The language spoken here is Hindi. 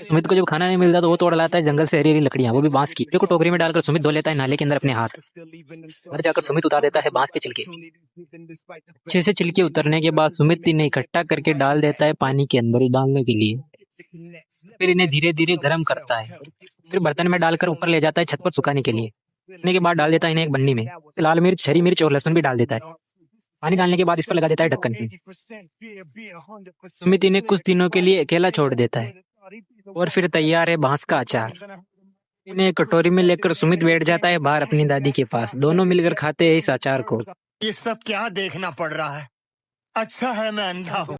सुमित को जब खाना नहीं मिलता तो वो तोड़ लाता है जंगल से हरी हरी लकड़ियां, वो भी बांस की। देखो टोकरी में डालकर सुमित धो लेता है नाले के अंदर अपने हाथ। घर जाकर सुमित उतार देता है बांस के छिलके। अच्छे से छिलके उतरने के बाद सुमित इन्हें इकट्ठा करके डाल देता है पानी के अंदर डालने के लिए। फिर इन्हें धीरे धीरे गर्म करता है। फिर बर्तन में डालकर ऊपर ले जाता है छत पर सुखाने के लिए। सुखाने के बाद डाल देता है इन्हें एक बन्नी में। लाल मिर्च, हरी मिर्च और लहसुन भी डाल देता है। पानी डालने के बाद इस पर लगा देता है ढक्कन। सुमित इन्हें कुछ दिनों के लिए अकेला छोड़ देता है और फिर तैयार है बांस का अचार। इन्हें एक कटोरी में लेकर सुमित बैठ जाता है बाहर अपनी दादी के पास। दोनों मिलकर खाते हैं इस अचार को। ये सब क्या देखना पड़ रहा है? अच्छा है मैं अंधा हूँ।